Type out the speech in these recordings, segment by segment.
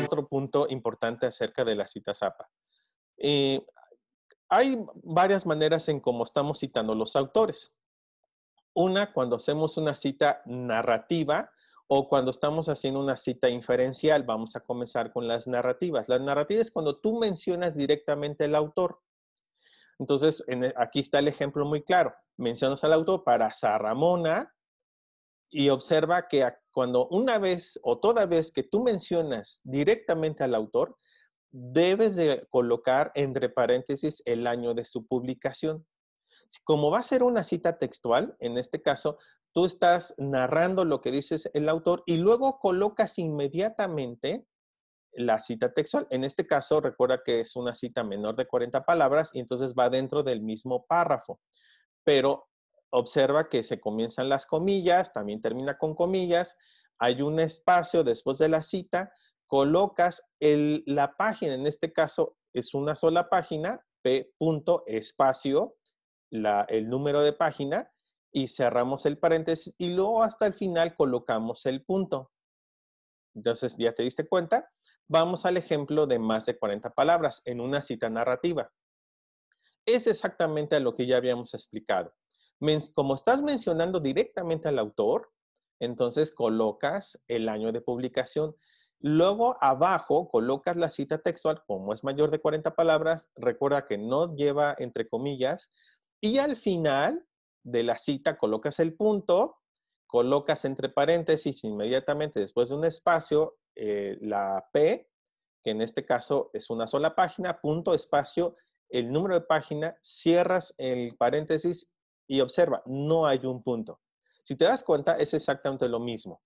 otro punto importante acerca de las citas APA. Eh, Hay varias maneras en cómo estamos citando los autores. Una, cuando hacemos una cita narrativa o cuando estamos haciendo una cita inferencial. Vamos a comenzar con las narrativas. Las narrativas es cuando tú mencionas directamente al autor. Entonces, aquí está el ejemplo muy claro. Mencionas al autor para Ramona y observa que cuando una vez o toda vez que tú mencionas directamente al autor, debes de colocar entre paréntesis el año de su publicación. Como va a ser una cita textual, en este caso, tú estás narrando lo que dice el autor y luego colocas inmediatamente la cita textual. En este caso, recuerda que es una cita menor de 40 palabras y entonces va dentro del mismo párrafo. Pero observa que se comienzan las comillas, también termina con comillas, hay un espacio después de la cita, colocas la página, en este caso es una sola página, p. espacio, el número de página, y cerramos el paréntesis y luego hasta el final colocamos el punto. Entonces, ¿ya te diste cuenta? Vamos al ejemplo de más de 40 palabras en una cita narrativa. Es exactamente a lo que ya habíamos explicado. Como estás mencionando directamente al autor, entonces colocas el año de publicación. Luego abajo colocas la cita textual, como es mayor de 40 palabras, recuerda que no lleva entre comillas, y al final de la cita colocas el punto, colocas entre paréntesis inmediatamente después de un espacio la P, que en este caso es una sola página, punto, espacio, el número de página, cierras el paréntesis y observa, no hay un punto. Si te das cuenta, es exactamente lo mismo.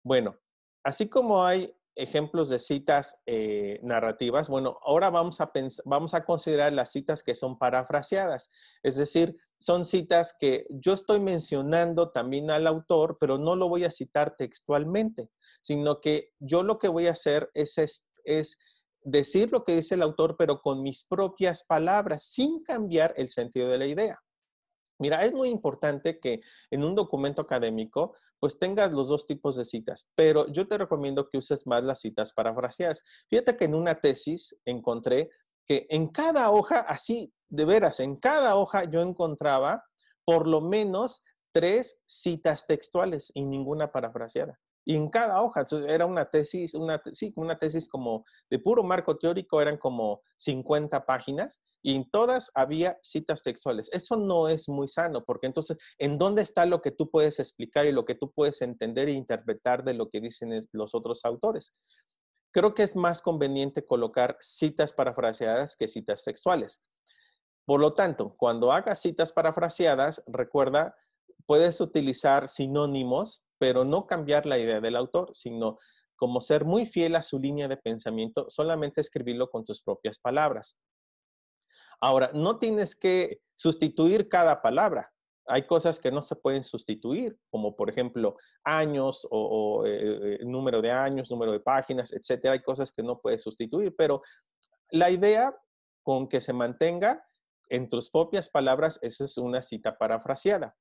Bueno, así como hay ejemplos de citas narrativas, bueno, ahora vamos a considerar las citas que son parafraseadas. Es decir, son citas que yo estoy mencionando también al autor, pero no lo voy a citar textualmente, sino que yo lo que voy a hacer es decir lo que dice el autor, pero con mis propias palabras, sin cambiar el sentido de la idea. Mira, es muy importante que en un documento académico, pues tengas los dos tipos de citas, pero yo te recomiendo que uses más las citas parafraseadas. Fíjate que en una tesis encontré que en cada hoja, así de veras, en cada hoja yo encontraba por lo menos 3 citas textuales y ninguna parafraseada. Y en cada hoja, entonces era una tesis, una tesis como de puro marco teórico, eran como 50 páginas y en todas había citas textuales. Eso no es muy sano, porque entonces, ¿en dónde está lo que tú puedes explicar y lo que tú puedes entender e interpretar de lo que dicen los otros autores? Creo que es más conveniente colocar citas parafraseadas que citas textuales. Por lo tanto, cuando hagas citas parafraseadas, recuerda, puedes utilizar sinónimos, pero no cambiar la idea del autor, sino como ser muy fiel a su línea de pensamiento, solamente escribirlo con tus propias palabras. Ahora, no tienes que sustituir cada palabra. Hay cosas que no se pueden sustituir, como por ejemplo años o número de años, número de páginas, etcétera. Hay cosas que no puedes sustituir, pero la idea con que se mantenga en tus propias palabras, eso es una cita parafraseada.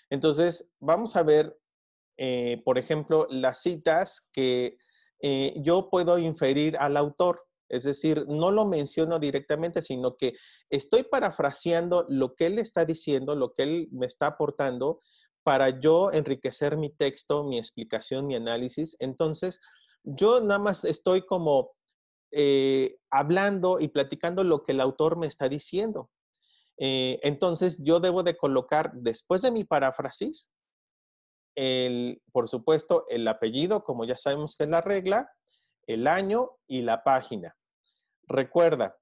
Entonces, vamos a ver, por ejemplo, las citas que yo puedo inferir al autor. Es decir, no lo menciono directamente, sino que estoy parafraseando lo que él está diciendo, lo que él me está aportando, para yo enriquecer mi texto, mi explicación, mi análisis. Entonces, yo nada más estoy como hablando y platicando lo que el autor me está diciendo. Entonces, yo debo de colocar después de mi paráfrasis, por supuesto, el apellido, como ya sabemos que es la regla, el año y la página. Recuerda,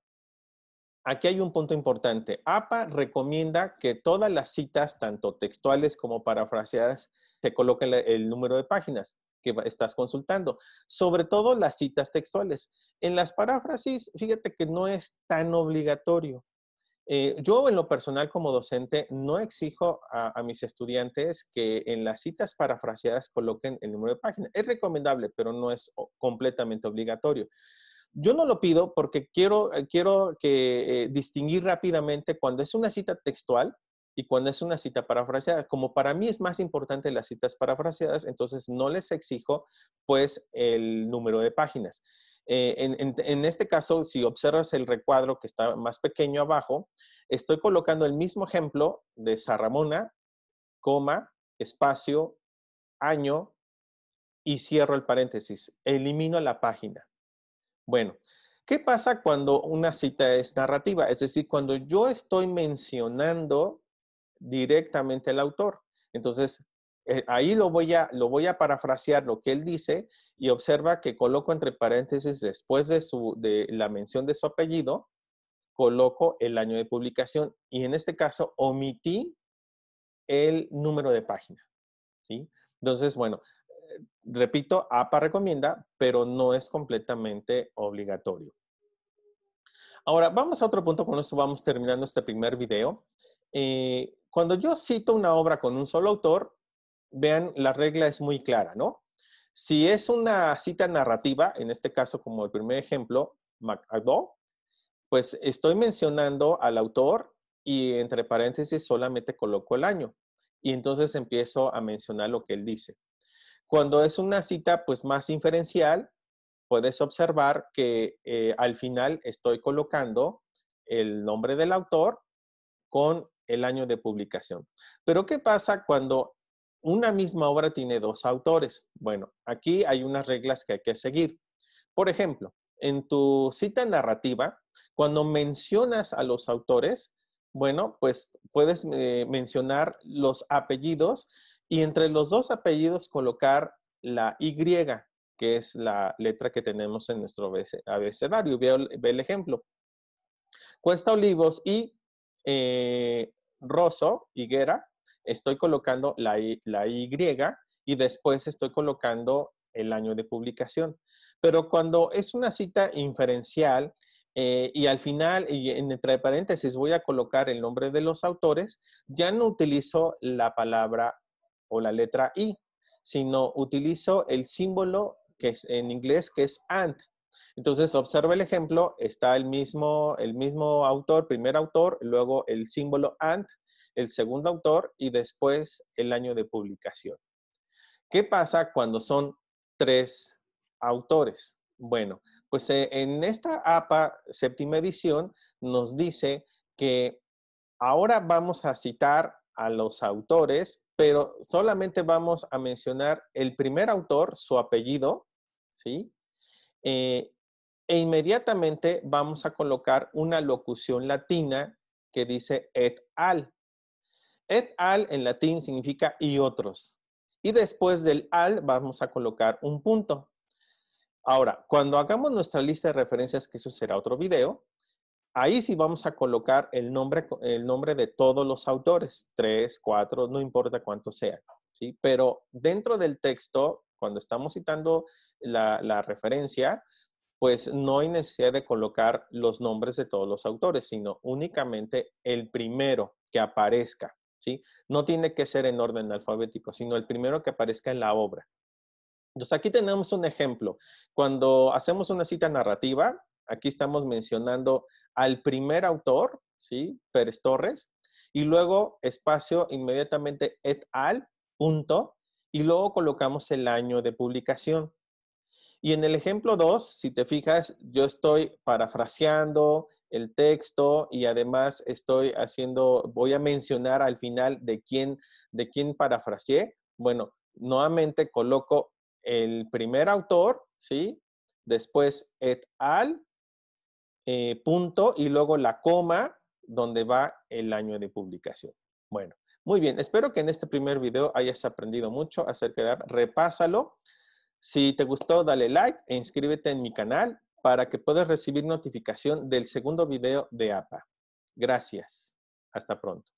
aquí hay un punto importante. APA recomienda que todas las citas, tanto textuales como parafraseadas, se coloquen el número de páginas que estás consultando, sobre todo las citas textuales. En las paráfrasis, fíjate que no es tan obligatorio. Yo en lo personal como docente no exijo a mis estudiantes que en las citas parafraseadas coloquen el número de página. Es recomendable, pero no es completamente obligatorio. Yo no lo pido porque quiero distinguir rápidamente cuando es una cita textual y cuando es una cita parafraseada. Como para mí es más importante las citas parafraseadas, entonces no les exijo pues el número de páginas. En este caso, si observas el recuadro que está más pequeño abajo, estoy colocando el mismo ejemplo de Sarramona, coma, espacio, año y cierro el paréntesis. Elimino la página. Bueno, ¿qué pasa cuando una cita es narrativa? Es decir, cuando yo estoy mencionando directamente al autor. Entonces, ahí lo voy a parafrasear lo que él dice y observa que coloco entre paréntesis después de la mención de su apellido, coloco el año de publicación y en este caso omití el número de página, ¿sí? Entonces, bueno, repito, APA recomienda, pero no es completamente obligatorio. Ahora, vamos a otro punto, con esto vamos terminando este primer video. Cuando yo cito una obra con un solo autor, vean, la regla es muy clara, ¿no? Si es una cita narrativa, en este caso como el primer ejemplo, MacAdoo, pues estoy mencionando al autor y entre paréntesis solamente coloco el año. Y entonces empiezo a mencionar lo que él dice. Cuando es una cita pues más inferencial, puedes observar que al final estoy colocando el nombre del autor con el año de publicación. Pero ¿qué pasa cuando una misma obra tiene dos autores? Bueno, aquí hay unas reglas que hay que seguir. Por ejemplo, en tu cita narrativa, cuando mencionas a los autores, bueno, pues puedes mencionar los apellidos y entre los dos apellidos colocar la Y, que es la letra que tenemos en nuestro abecedario. Ve el ejemplo. Cuesta Olivos y Rosso, higuera, estoy colocando la y y después estoy colocando el año de publicación. Pero cuando es una cita inferencial y al final, y entre paréntesis, voy a colocar el nombre de los autores, ya no utilizo la palabra o la letra I, sino utilizo el símbolo que es en inglés, que es and. Entonces, observa el ejemplo, está el mismo autor, primer autor, luego el símbolo AND, el segundo autor y después el año de publicación. ¿Qué pasa cuando son tres autores? Bueno, pues en esta APA séptima edición nos dice que ahora vamos a citar a los autores, pero solamente vamos a mencionar el primer autor, su apellido, ¿sí? E inmediatamente vamos a colocar una locución latina que dice et al. Et al en latín significa y otros. Y después del al vamos a colocar un punto. Ahora, cuando hagamos nuestra lista de referencias, que eso será otro video, ahí sí vamos a colocar el nombre de todos los autores, 3, 4, no importa cuántos sean, ¿sí? Pero dentro del texto, cuando estamos citando la referencia, pues no hay necesidad de colocar los nombres de todos los autores, sino únicamente el primero que aparezca, ¿sí? No tiene que ser en orden alfabético, sino el primero que aparezca en la obra. Entonces, aquí tenemos un ejemplo. Cuando hacemos una cita narrativa, aquí estamos mencionando al primer autor, ¿sí? Pérez Torres, y luego espacio inmediatamente et al, punto, y luego colocamos el año de publicación. Y en el ejemplo 2, si te fijas, yo estoy parafraseando el texto y además voy a mencionar al final de quién parafraseé. Bueno, nuevamente coloco el primer autor, ¿sí? Después et al, punto, y luego la coma donde va el año de publicación. Bueno, muy bien. Espero que en este primer video hayas aprendido mucho acerca de repásalo. Si te gustó, dale like e inscríbete en mi canal para que puedas recibir notificación del segundo video de APA. Gracias. Hasta pronto.